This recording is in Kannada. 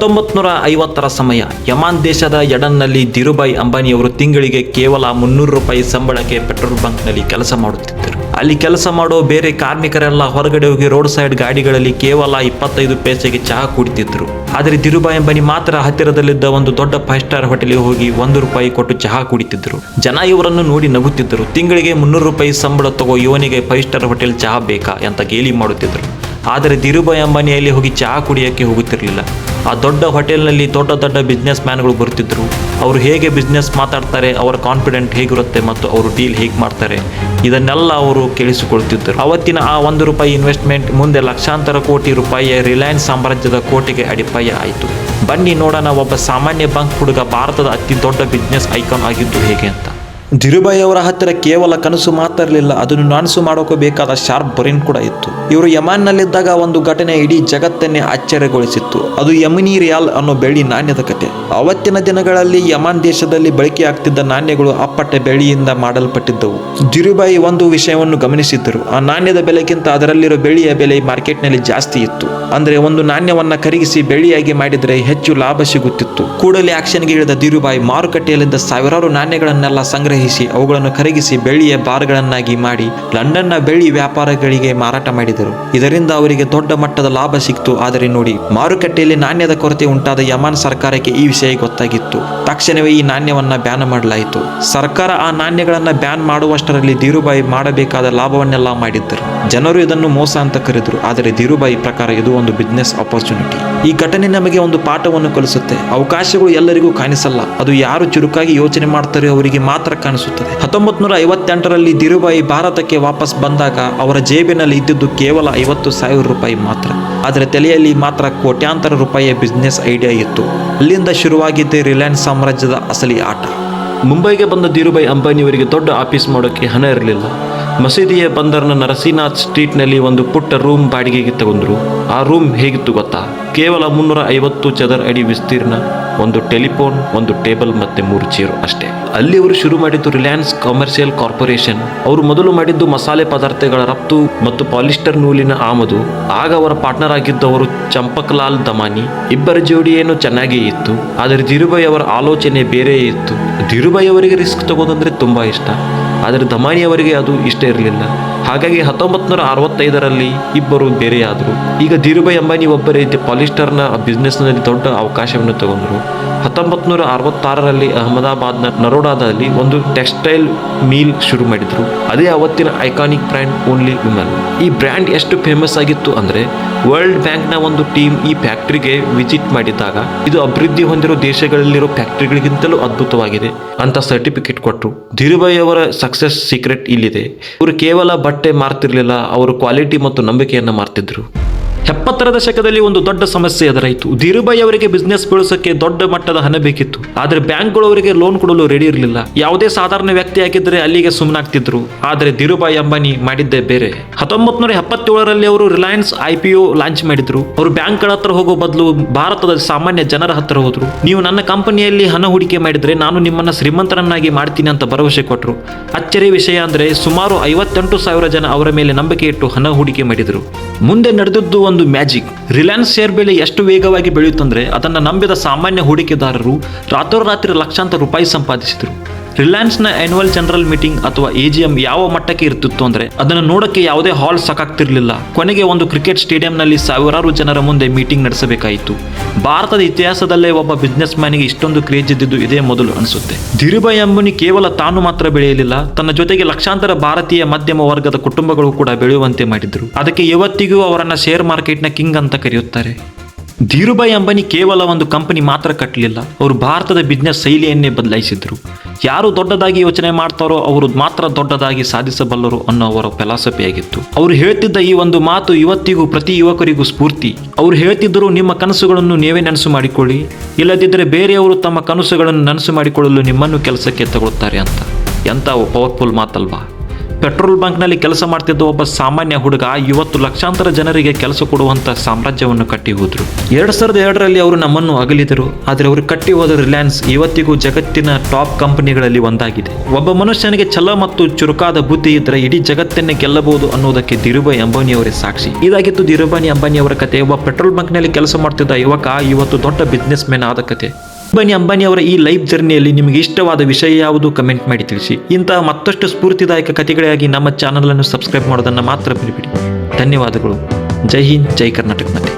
1950ರ ಸಮಯ. ಯಮಾನ್ ದೇಶದ ಎಡನ್ನಲ್ಲಿ ಧೀರುಭಾಯಿ ಅಂಬಾನಿಯವರು ತಿಂಗಳಿಗೆ ಕೇವಲ ₹300 ಸಂಬಳಕ್ಕೆ ಪೆಟ್ರೋಲ್ ಬಂಕ್ನಲ್ಲಿ ಕೆಲಸ ಮಾಡುತ್ತಿದ್ದರು. ಅಲ್ಲಿ ಕೆಲಸ ಮಾಡೋ ಬೇರೆ ಕಾರ್ಮಿಕರೆಲ್ಲ ಹೊರಗಡೆ ಹೋಗಿ ರೋಡ್ ಸೈಡ್ ಗಾಡಿಗಳಲ್ಲಿ ಕೇವಲ 25 ಪೈಸೆಗೆ ಚಹಾ ಕುಡಿತಿದ್ರು. ಆದರೆ ಧೀರುಭಾಯಿ ಅಂಬಾನಿ ಮಾತ್ರ ಹತ್ತಿರದಲ್ಲಿದ್ದ ಒಂದು ದೊಡ್ಡ 5 ಸ್ಟಾರ್ ಹೋಟೆಲ್ಗೆ ಹೋಗಿ ₹1 ಕೊಟ್ಟು ಚಹಾ ಕುಡಿತಿದ್ರು. ಜನ ಇವರನ್ನು ನೋಡಿ ನಗುತ್ತಿದ್ದರು. ತಿಂಗಳಿಗೆ ₹300 ಸಂಬಳ ತಗೋ, ಇವನಿಗೆ 5 ಸ್ಟಾರ್ ಹೋಟೆಲ್ ಚಹಾ ಬೇಕಾ ಅಂತ ಗೇಲಿ ಮಾಡುತ್ತಿದ್ರು. ಆದರೆ ಧೀರುಭಾಯಿ ಅಂಬಾನಿಯಲ್ಲಿ ಹೋಗಿ ಚಹಾ ಕುಡಿಯೋಕ್ಕೆ ಹೋಗುತ್ತಿರಲಿಲ್ಲ. ಆ ದೊಡ್ಡ ಹೋಟೆಲ್ನಲ್ಲಿ ದೊಡ್ಡ ದೊಡ್ಡ ಬಿಸ್ನೆಸ್ ಮ್ಯಾನ್ಗಳು ಬರುತ್ತಿದ್ದರು. ಅವರು ಹೇಗೆ ಬಿಸ್ನೆಸ್ ಮಾತಾಡ್ತಾರೆ, ಅವರ ಕಾನ್ಫಿಡೆಂಟ್ ಹೇಗಿರುತ್ತೆ ಮತ್ತು ಅವರು ಡೀಲ್ ಹೇಗೆ ಮಾಡ್ತಾರೆ, ಇದನ್ನೆಲ್ಲ ಅವರು ಕೇಳಿಸಿಕೊಳ್ತಿದ್ದರು. ಅವತ್ತಿನ ಆ ₹1 ಇನ್ವೆಸ್ಟ್ಮೆಂಟ್ ಮುಂದೆ ಲಕ್ಷಾಂತರ ಕೋಟಿ ರೂಪಾಯಿಯ ರಿಲಯನ್ಸ್ ಸಾಮ್ರಾಜ್ಯದ ಕೋಟೆಗೆ ಅಡಿಪಾಯ ಆಯಿತು. ಬನ್ನಿ ನೋಡೋಣ, ಒಬ್ಬ ಸಾಮಾನ್ಯ ಬಂಕ್ ಹುಡುಗ ಭಾರತದ ಅತಿ ದೊಡ್ಡ ಬಿಸ್ನೆಸ್ ಐಕಾನ್ ಆಗಿದ್ದು ಹೇಗೆ ಅಂತ. ಧೀರುಭಾಯಿ ಅವರ ಹತ್ತಿರ ಕೇವಲ ಕನಸು ಮಾತ್ರ ಇರಲಿಲ್ಲ, ಅದನ್ನು ನನಸು ಮಾಡೋಕೆ ಬೇಕಾದ ಶಾರ್ಪ್ ಬ್ರೈನ್ ಕೂಡ ಇತ್ತು. ಇವರು ಯಮಾನ್ನಲ್ಲಿದ್ದಾಗ ಒಂದು ಘಟನೆ ಇಡೀ ಜಗತ್ತನ್ನೇ ಆಶ್ಚರ್ಯಗೊಳಿಸಿತ್ತು. ಅದು ಯಮನಿ ರಿಯಾಲ್ ಅನ್ನೋ ಬೆಳ್ಳಿ ನಾಣ್ಯದ ಕತೆ. ಅವತ್ತಿನ ದಿನಗಳಲ್ಲಿ ಯಮಾನ್ ದೇಶದಲ್ಲಿ ಬಳಕೆಯಾಗ್ತಿದ್ದ ನಾಣ್ಯಗಳು ಅಪ್ಪಟ್ಟೆ ಬೆಳ್ಳಿಯಿಂದ ಮಾಡಲ್ಪಟ್ಟಿದ್ದವು. ಧೀರುಭಾಯಿ ಒಂದು ವಿಷಯವನ್ನು ಗಮನಿಸಿದ್ದರು. ಆ ನಾಣ್ಯದ ಬೆಲೆಗಿಂತ ಅದರಲ್ಲಿರೋ ಬೆಳ್ಳಿಯ ಬೆಲೆ ಮಾರ್ಕೆಟ್ನಲ್ಲಿ ಜಾಸ್ತಿ ಇತ್ತು. ಅಂದ್ರೆ ಒಂದು ನಾಣ್ಯವನ್ನ ಕರಗಿಸಿ ಬೆಳ್ಳಿಯಾಗಿ ಮಾಡಿದ್ರೆ ಹೆಚ್ಚು ಲಾಭ ಸಿಗುತ್ತಿತ್ತು. ಕೂಡಲೇ ಆಕ್ಷನ್ಗೆ ಇಳಿದ ಧೀರುಭಾಯಿ ಮಾರುಕಟ್ಟೆಯಲ್ಲಿದ್ದ ಸಾವಿರಾರು ನಾಣ್ಯಗಳನ್ನೆಲ್ಲ ಸಂಗ್ರಹಿಸಿ ಅವುಗಳನ್ನು ಕರಗಿಸಿ ಬೆಳ್ಳಿಯ ಬಾರ್ಗಳನ್ನಾಗಿ ಮಾಡಿ ಲಂಡನ್ನ ಬೆಳ್ಳಿ ವ್ಯಾಪಾರಿಗಳಿಗೆ ಮಾರಾಟ ಮಾಡಿದರು. ಇದರಿಂದ ಅವರಿಗೆ ದೊಡ್ಡ ಮಟ್ಟದ ಲಾಭ ಸಿಕ್ತು. ಆದರೆ ನೋಡಿ, ಮಾರುಕಟ್ಟೆಯಲ್ಲಿ ನಾಣ್ಯದ ಕೊರತೆ ಉಂಟಾದ ಯಮಾನ್ ಸರ್ಕಾರಕ್ಕೆ ಈ ವಿಷಯ ಗೊತ್ತಾಗಿತ್ತು. ತಕ್ಷಣವೇ ಈ ನಾಣ್ಯವನ್ನ ಬ್ಯಾನ್ ಮಾಡಲಾಯಿತು. ಸರ್ಕಾರ ಆ ನಾಣ್ಯಗಳನ್ನ ಬ್ಯಾನ್ ಮಾಡುವಷ್ಟರಲ್ಲಿ ಧೀರುಭಾಯಿ ಮಾಡಬೇಕಾದ ಲಾಭವನ್ನೆಲ್ಲ ಮಾಡಿದ್ದರು. ಜನರು ಇದನ್ನು ಮೋಸ ಅಂತ ಕರೆದರು. ಆದರೆ ಧೀರುಭಾಯಿ ಪ್ರಕಾರ ಇದು ಒಂದು ಬಿಸ್ನೆಸ್ ಆಪರ್ಚುನಿಟಿ. ಈ ಘಟನೆ ನಮಗೆ ಒಂದು ಪಾಠವನ್ನು ಕಲಿಸುತ್ತೆ. ಅವಕಾಶಗಳು ಎಲ್ಲರಿಗೂ ಕಾಣಿಸಲ್ಲ, ಅದು ಯಾರು ಚುರುಕಾಗಿ ಯೋಚನೆ ಮಾಡ್ತಾರೆ ಅವರಿಗೆ ಮಾತ್ರ ಕಾಣಿಸುತ್ತದೆ. 1958ರಲ್ಲಿ ಧೀರುಭಾಯಿ ಭಾರತಕ್ಕೆ ವಾಪಸ್ ಬಂದಾಗ ಅವರ ಜೇಬಿನಲ್ಲಿ ಇದ್ದಿದ್ದು ಕೇವಲ ₹50,000 ಮಾತ್ರ. ಆದರೆ ತಲೆಯಲ್ಲಿ ಮಾತ್ರ ಕೋಟ್ಯಾಂತರ ರೂಪಾಯಿಯ ಬಿಸ್ನೆಸ್ ಐಡಿಯಾ ಇತ್ತು. ಅಲ್ಲಿಂದ ಶುರುವಾಗಿದ್ದೇ ರಿಲಯನ್ಸ್ ಸಾಮ್ರಾಜ್ಯದ ಅಸಲಿ ಆಟ. ಮುಂಬೈಗೆ ಬಂದ ಧೀರುಭಾಯಿ ಅಂಬಾನಿಯವರಿಗೆ ದೊಡ್ಡ ಆಫೀಸ್ ಮಾಡೋಕ್ಕೆ ಹಣ ಇರಲಿಲ್ಲ. ಮಸೀದಿಯ ಬಂದರ್ನ ನರಸಿಂಹನಾಥ್ ಸ್ಟ್ರೀಟ್ನಲ್ಲಿ ಒಂದು ಪುಟ್ಟ ರೂಮ್ ಬಾಡಿಗೆಗೆ ತಗೊಂಡ್ರು. ಆ ರೂಮ್ ಹೇಗಿತ್ತು ಗೊತ್ತಾ? ಕೇವಲ 350 ಚದರ ಅಡಿ ವಿಸ್ತೀರ್ಣ, ಒಂದು ಟೆಲಿಫೋನ್, ಒಂದು ಟೇಬಲ್ ಮತ್ತೆ 3 ಚೇರು ಅಷ್ಟೇ. ಅಲ್ಲಿ ಅವರು ಶುರು ಮಾಡಿದ್ದು ರಿಲಯನ್ಸ್ ಕಮರ್ಷಿಯಲ್ ಕಾರ್ಪೊರೇಷನ್. ಅವರು ಮೊದಲು ಮಾಡಿದ್ದು ಮಸಾಲೆ ಪದಾರ್ಥಗಳ ರಫ್ತು ಮತ್ತು ಪಾಲಿಸ್ಟರ್ ನೂಲಿನ ಆಮದು. ಆಗ ಅವರ ಪಾರ್ಟ್ನರ್ ಆಗಿದ್ದವರು ಚಂಪಕ್ಲಾಲ್ ದಮಾನಿ. ಇಬ್ಬರ ಜೋಡಿ ಏನು ಚೆನ್ನಾಗೇ ಇತ್ತು, ಆದರೆ ಧೀರುಭಾಯಿ ಅವರ ಆಲೋಚನೆ ಬೇರೆ ಇತ್ತು. ಧೀರುಭಾಯಿ ಅವರಿಗೆ ರಿಸ್ಕ್ ತಗೋದಂದ್ರೆ ತುಂಬಾ ಇಷ್ಟ, ಆದರೆ ದಮಾನಿ ಅವರಿಗೆ ಅದು ಇಷ್ಟ ಇರಲಿಲ್ಲ. ಹಾಗಾಗಿ 1965ರಲ್ಲಿ ಇಬ್ಬರು ಬೇರೆಯಾದರು. ಈಗ ಧೀರುಭಾಯಿ ಅಂಬಾನಿ ಒಬ್ಬರೇ ಪಾಲಿಸ್ಟರ್ನ ಬಿಸ್ನೆಸ್ನಲ್ಲಿ ದೊಡ್ಡ ಅವಕಾಶವನ್ನು ತಗೊಂಡ್ರು. 1966ರಲ್ಲಿ ಅಹಮದಾಬಾದ್ನ ನರೋಡಾದಲ್ಲಿ ಒಂದು ಟೆಕ್ಸ್ಟೈಲ್ ಮೀಲ್ ಶುರು ಮಾಡಿದ್ರು. ಅದೇ ಅವತ್ತಿನ ಐಕಾನಿಕ್ ಬ್ರ್ಯಾಂಡ್ ಓನ್ಲಿ ವುಮನ್. ಈ ಬ್ರ್ಯಾಂಡ್ ಎಷ್ಟು ಫೇಮಸ್ ಆಗಿತ್ತು ಅಂದ್ರೆ ವರ್ಲ್ಡ್ ಬ್ಯಾಂಕ್ನ ಒಂದು ಟೀಮ್ ಈ ಫ್ಯಾಕ್ಟರಿಗೆ ವಿಸಿಟ್ ಮಾಡಿದಾಗ ಇದು ಅಭಿವೃದ್ಧಿ ಹೊಂದಿರೋ ದೇಶಗಳಲ್ಲಿರೋ ಫ್ಯಾಕ್ಟರಿಗಳಿಗಿಂತಲೂ ಅದ್ಭುತವಾಗಿದೆ ಅಂತ ಸರ್ಟಿಫಿಕೇಟ್ ಕೊಟ್ಟರು. ಧೀರುಭಾಯಿ ಅವರ ಸಕ್ಸಸ್ ಸೀಕ್ರೆಟ್ ಇಲ್ಲಿದೆ. ಇವರು ಕೇವಲ ಬಟ್ಟೆ ಮಾರ್ತಿರ್ಲಿಲ್ಲ, ಅವರು ಕ್ವಾಲಿಟಿ ಮತ್ತು ನಂಬಿಕೆಯನ್ನು ಮಾರ್ತಿದ್ರು. 70ರ ದಶಕದಲ್ಲಿ ಒಂದು ದೊಡ್ಡ ಸಮಸ್ಯೆ ಎದುರಾಯಿತು. ಧೀರುಭಾಯಿ ಅವರಿಗೆ ಬಿಸ್ನೆಸ್ ಬೆಳೆಸೋಕೆ ದೊಡ್ಡ ಮಟ್ಟದ ಹಣ ಬೇಕಿತ್ತು, ಆದರೆ ಬ್ಯಾಂಕ್ಗಳು ಅವರಿಗೆ ಲೋನ್ ಕೊಡಲು ರೆಡಿ ಇರಲಿಲ್ಲ. ಯಾವುದೇ ಸಾಧಾರಣ ವ್ಯಕ್ತಿ ಆಗಿದ್ದರೆ ಅಲ್ಲಿಗೆ ಸುಮ್ಮನಾಗ್ತಿದ್ರು. ಆದರೆ ಧೀರುಭಾಯಿ ಅಂಬಾನಿ ಮಾಡಿದ್ದೇ ಬೇರೆ. 1977ರಲ್ಲಿ ಅವರು ರಿಲಯನ್ಸ್ IPO ಲಾಂಚ್ ಮಾಡಿದ್ರು. ಅವರು ಬ್ಯಾಂಕ್ಗಳ ಹತ್ರ ಹೋಗೋ ಬದಲು ಭಾರತದ ಸಾಮಾನ್ಯ ಜನರ ಹತ್ರ ಹೋದ್ರು. ನೀವು ನನ್ನ ಕಂಪನಿಯಲ್ಲಿ ಹಣ ಹೂಡಿಕೆ ಮಾಡಿದ್ರೆ ನಾನು ನಿಮ್ಮನ್ನ ಶ್ರೀಮಂತರನ್ನಾಗಿ ಮಾಡ್ತೀನಿ ಅಂತ ಭರವಸೆ ಕೊಟ್ಟರು. ಅಚ್ಚರಿಯ ವಿಷಯ ಅಂದ್ರೆ ಸುಮಾರು 58,000 ಜನ ಅವರ ಮೇಲೆ ನಂಬಿಕೆ ಇಟ್ಟು ಹಣ ಹೂಡಿಕೆ ಮಾಡಿದ್ರು. ಮುಂದೆ ನಡೆದದ್ದು ಒಂದು ಮ್ಯಾಜಿಕ್. ರಿಲಯನ್ಸ್ ಶೇರ್ ಬೆಲೆ ಎಷ್ಟು ವೇಗವಾಗಿ ಬೆಳೆಯುತ್ತಂದ್ರೆ ಅದನ್ನು ನಂಬಿದ ಸಾಮಾನ್ಯ ಹೂಡಿಕೆದಾರರು ರಾತ್ರೋರಾತ್ರಿ ಲಕ್ಷಾಂತರ ರೂಪಾಯಿ ಸಂಪಾದಿಸಿದರು. ರಿಲಯನ್ಸ್ನ ಆನ್ಯುವಲ್ ಜನರಲ್ ಮೀಟಿಂಗ್ ಅಥವಾ AGM ಯಾವ ಮಟ್ಟಕ್ಕೆ ಇರ್ತಿತ್ತು ಅಂದ್ರೆ ಅದನ್ನು ನೋಡಕ್ಕೆ ಯಾವುದೇ ಹಾಲ್ ಸಾಕಾಗ್ತಿರ್ಲಿಲ್ಲ. ಕೊನೆಗೆ ಒಂದು ಕ್ರಿಕೆಟ್ ಸ್ಟೇಡಿಯಂನಲ್ಲಿ ಸಾವಿರಾರು ಜನರ ಮುಂದೆ ಮೀಟಿಂಗ್ ನಡೆಸಬೇಕಾಯಿತು. ಭಾರತದ ಇತಿಹಾಸದಲ್ಲೇ ಒಬ್ಬ ಬಿಸ್ನೆಸ್ ಮ್ಯಾನಿಗೆ ಇಷ್ಟೊಂದು ಕ್ರೇಜ್ ಇದ್ದಿದ್ದು ಇದೇ ಮೊದಲು ಅನಿಸುತ್ತೆ. ಧೀರುಭಾಯಿ ಅಂಬಾನಿ ಕೇವಲ ತಾನು ಮಾತ್ರ ಬೆಳೆಯಲಿಲ್ಲ, ತನ್ನ ಜೊತೆಗೆ ಲಕ್ಷಾಂತರ ಭಾರತೀಯ ಮಧ್ಯಮ ವರ್ಗದ ಕುಟುಂಬಗಳು ಕೂಡ ಬೆಳೆಯುವಂತೆ ಮಾಡಿದ್ರು. ಅದಕ್ಕೆ ಇವತ್ತಿಗೂ ಅವರನ್ನ ಶೇರ್ ಮಾರ್ಕೆಟ್ನ ಕಿಂಗ್ ಅಂತ ಕರೆಯುತ್ತಾರೆ. ಧೀರುಭಾಯಿ ಅಂಬಾನಿ ಕೇವಲ ಒಂದು ಕಂಪನಿ ಮಾತ್ರ ಕಟ್ಟಲಿಲ್ಲ, ಅವರು ಭಾರತದ ಬಿಸ್ನೆಸ್ ಶೈಲಿಯನ್ನೇ ಬದಲಾಯಿಸಿದ್ರು. ಯಾರು ದೊಡ್ಡದಾಗಿ ಯೋಚನೆ ಮಾಡ್ತಾರೋ ಅವರು ಮಾತ್ರ ದೊಡ್ಡದಾಗಿ ಸಾಧಿಸಬಲ್ಲರು ಅನ್ನೋ ಅವರ ಫಿಲಾಸಫಿ ಆಗಿತ್ತು. ಅವರು ಹೇಳ್ತಿದ್ದ ಈ ಒಂದು ಮಾತು ಇವತ್ತಿಗೂ ಪ್ರತಿ ಯುವಕರಿಗೂ ಸ್ಫೂರ್ತಿ. ಅವರು ಹೇಳ್ತಿದ್ದರು, ನಿಮ್ಮ ಕನಸುಗಳನ್ನು ನೀವೇ ನನಸು ಮಾಡಿಕೊಳ್ಳಿ, ಇಲ್ಲದಿದ್ದರೆ ಬೇರೆಯವರು ತಮ್ಮ ಕನಸುಗಳನ್ನು ನನಸು ಮಾಡಿಕೊಳ್ಳಲು ನಿಮ್ಮನ್ನು ಕೆಲಸಕ್ಕೆ ತಗೊಳ್ತಾರೆ ಅಂತ. ಎಂಥ ಪವರ್ಫುಲ್ ಮಾತಲ್ವಾ. ಪೆಟ್ರೋಲ್ ಬಂಕ್ನಲ್ಲಿ ಕೆಲಸ ಮಾಡ್ತಿದ್ದ ಒಬ್ಬ ಸಾಮಾನ್ಯ ಹುಡುಗ ಇವತ್ತು ಲಕ್ಷಾಂತರ ಜನರಿಗೆ ಕೆಲಸ ಕೊಡುವಂತ ಸಾಮ್ರಾಜ್ಯವನ್ನು ಕಟ್ಟಿ ಹೋದ್ರು. 2002ರಲ್ಲಿ ಅವರು ನಮ್ಮನ್ನು ಅಗಲಿದರು, ಆದರೆ ಅವರು ಕಟ್ಟಿ ಹೋದ ರಿಲಯನ್ಸ್ ಇವತ್ತಿಗೂ ಜಗತ್ತಿನ ಟಾಪ್ ಕಂಪನಿಗಳಲ್ಲಿ ಒಂದಾಗಿದೆ. ಒಬ್ಬ ಮನುಷ್ಯನಿಗೆ ಛಲ ಮತ್ತು ಚುರುಕಾದ ಬುದ್ಧಿ ಇದ್ದರೆ ಇಡೀ ಜಗತ್ತನ್ನೇ ಗೆಲ್ಲಬಹುದು ಅನ್ನೋದಕ್ಕೆ ಧೀರುಭಾಯಿ ಅಂಬಾನಿಯವರೇ ಸಾಕ್ಷಿ. ಇದಾಗಿತ್ತು ಧೀರುಭಾಯಿ ಅಂಬಾನಿಯವರ ಕತೆ. ಒಬ್ಬ ಪೆಟ್ರೋಲ್ ಬಂಕ್ನಲ್ಲಿ ಕೆಲಸ ಮಾಡ್ತಿದ್ದ ಯುವಕ ಇವತ್ತು ದೊಡ್ಡ ಬಿಸ್ನೆಸ್ ಮ್ಯಾನ್ ಆದ ಕತೆ. ಅಂಬಾನಿ ಅವರ ಈ ಲೈಫ್ ಜರ್ನಿಯಲ್ಲಿ ನಿಮಗೆ ಇಷ್ಟವಾದ ವಿಷಯ ಯಾವುದು ಕಮೆಂಟ್ ಮಾಡಿ ತಿಳಿಸಿ. ಇಂತಹ ಮತ್ತಷ್ಟು ಸ್ಫೂರ್ತಿದಾಯಕ ಕಥೆಗಳಿಗಾಗಿ ನಮ್ಮ ಚಾನಲ್ ಅನ್ನು ಸಬ್ಸ್ಕ್ರೈಬ್ ಮಾಡೋದನ್ನು ಮಾತ್ರ ಬಿಡಬೇಡಿ. ಧನ್ಯವಾದಗಳು. ಜೈ ಹಿಂದ್, ಜೈ ಕರ್ನಾಟಕ ಮಾತೆ.